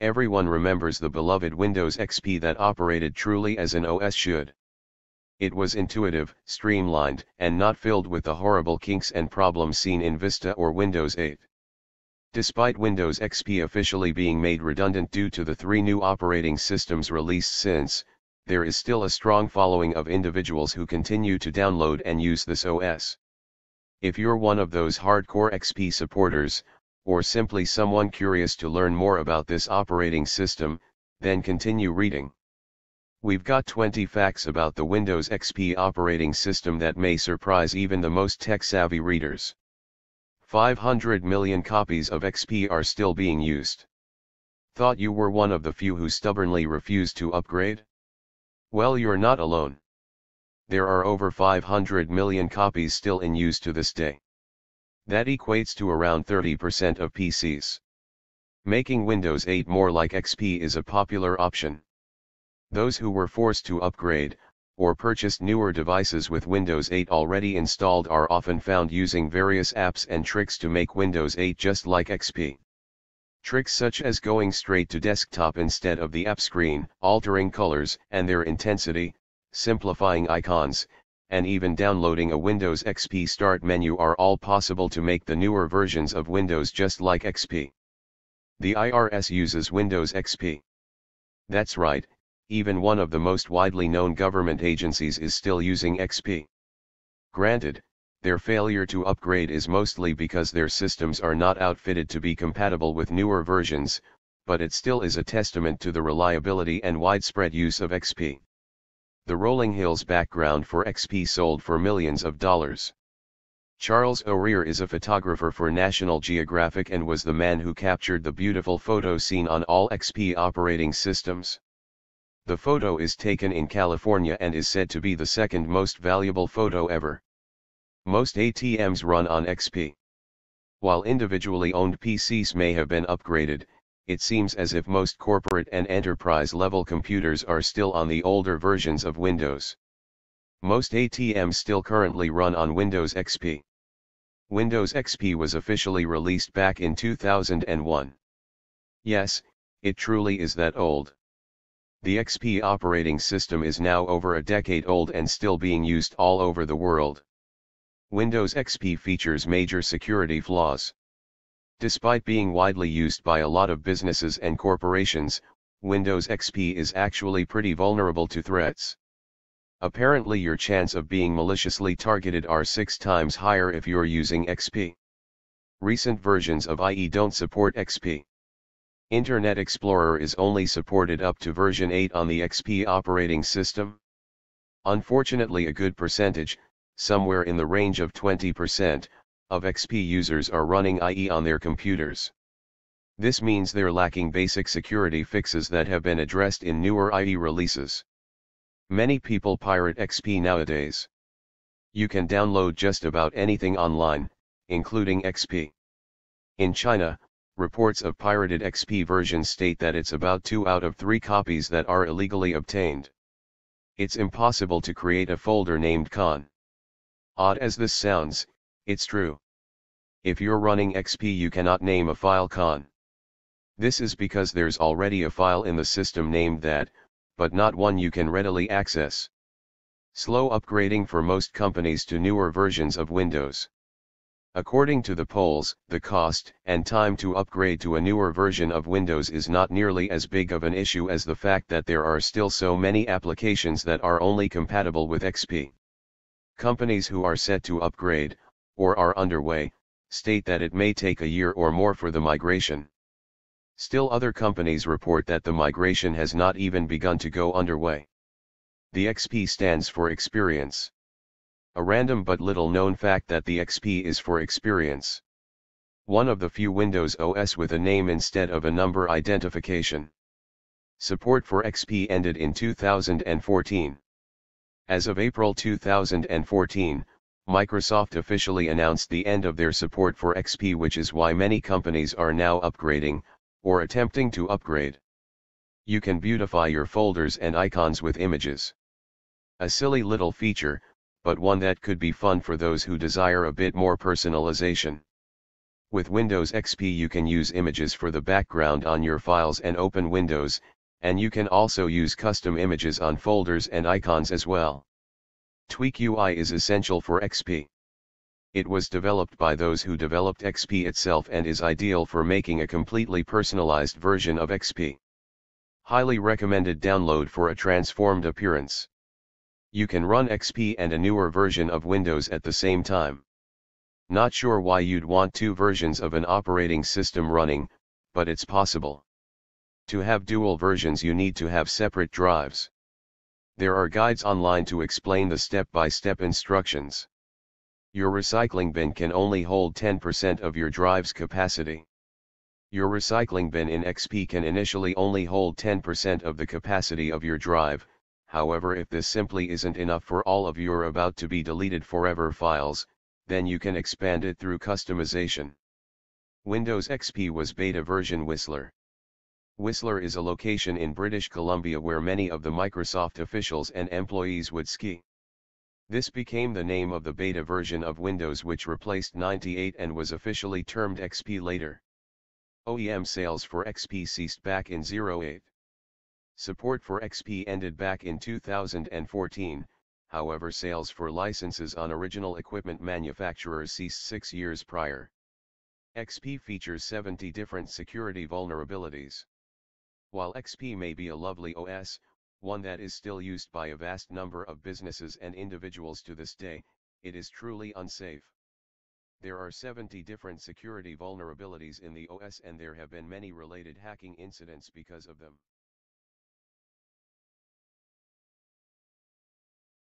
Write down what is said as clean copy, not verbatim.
Everyone remembers the beloved Windows XP that operated truly as an OS should. It was intuitive, streamlined, and not filled with the horrible kinks and problems seen in Vista or Windows 8. Despite Windows XP officially being made redundant due to the 3 new operating systems released since, there is still a strong following of individuals who continue to download and use this OS. If you're one of those hardcore XP supporters, or simply someone curious to learn more about this operating system, then continue reading. We've got 20 facts about the Windows XP operating system that may surprise even the most tech-savvy readers. 500 million copies of XP are still being used. Thought you were one of the few who stubbornly refused to upgrade? Well, you're not alone. There are over 500 million copies still in use to this day. That equates to around 30% of PCs. Making Windows 8 more like XP is a popular option. Those who were forced to upgrade, or purchased newer devices with Windows 8 already installed are often found using various apps and tricks to make Windows 8 just like XP. Tricks such as going straight to desktop instead of the app screen, altering colors and their intensity, simplifying icons, and even downloading a Windows XP Start menu are all possible to make the newer versions of Windows just like XP. The IRS uses Windows XP. That's right, even one of the most widely known government agencies is still using XP. Granted, their failure to upgrade is mostly because their systems are not outfitted to be compatible with newer versions, but it still is a testament to the reliability and widespread use of XP. The Rolling Hills background for XP sold for millions of dollars. Charles O'Rear is a photographer for National Geographic and was the man who captured the beautiful photo seen on all XP operating systems. The photo is taken in California and is said to be the second most valuable photo ever. Most ATMs run on XP. While individually owned PCs may have been upgraded, it seems as if most corporate and enterprise-level computers are still on the older versions of Windows. Most ATMs still currently run on Windows XP. Windows XP was officially released back in 2001. Yes, it truly is that old. The XP operating system is now over a decade old and still being used all over the world. Windows XP features major security flaws. Despite being widely used by a lot of businesses and corporations, Windows XP is actually pretty vulnerable to threats. Apparently your chance of being maliciously targeted are 6 times higher if you're using XP. Recent versions of IE don't support XP. Internet Explorer is only supported up to version 8 on the XP operating system. Unfortunately, a good percentage, somewhere in the range of 20%, of XP users are running IE on their computers. This means they're lacking basic security fixes that have been addressed in newer IE releases. Many people pirate XP nowadays. You can download just about anything online, including XP. In China, reports of pirated XP versions state that it's about 2 out of 3 copies that are illegally obtained. It's impossible to create a folder named con. Odd as this sounds, it's true. If you're running XP, you cannot name a file con. This is because there's already a file in the system named that, but not one you can readily access. Slow upgrading for most companies to newer versions of Windows. According to the polls, the cost and time to upgrade to a newer version of Windows is not nearly as big of an issue as the fact that there are still so many applications that are only compatible with XP. Companies who are set to upgrade, or are underway, state that it may take a year or more for the migration. Still, other companies report that the migration has not even begun to go underway. The XP stands for experience. A random but little known fact that the XP is for experience. One of the few Windows OS with a name instead of a number identification. Support for XP ended in 2014. As of April 2014, Microsoft officially announced the end of their support for XP, which is why many companies are now upgrading, or attempting to upgrade. You can beautify your folders and icons with images. A silly little feature, but one that could be fun for those who desire a bit more personalization. With Windows XP you can use images for the background on your files and open windows, and you can also use custom images on folders and icons as well. Tweak UI is essential for XP. It was developed by those who developed XP itself and is ideal for making a completely personalized version of XP. Highly recommended download for a transformed appearance. You can run XP and a newer version of Windows at the same time. Not sure why you'd want two versions of an operating system running, but it's possible. To have dual versions you need to have separate drives. There are guides online to explain the step-by-step instructions. Your recycling bin can only hold 10% of your drive's capacity. Your recycling bin in XP can initially only hold 10% of the capacity of your drive, however if this simply isn't enough for all of your about to be deleted forever files, then you can expand it through customization. Windows XP was beta version Whistler. Whistler is a location in British Columbia where many of the Microsoft officials and employees would ski. This became the name of the beta version of Windows which replaced 98 and was officially termed XP later. OEM sales for XP ceased back in 08. Support for XP ended back in 2014, however sales for licenses on original equipment manufacturers ceased 6 years prior. XP features 70 different security vulnerabilities. While XP may be a lovely OS, one that is still used by a vast number of businesses and individuals to this day, it is truly unsafe. There are 70 different security vulnerabilities in the OS and there have been many related hacking incidents because of them.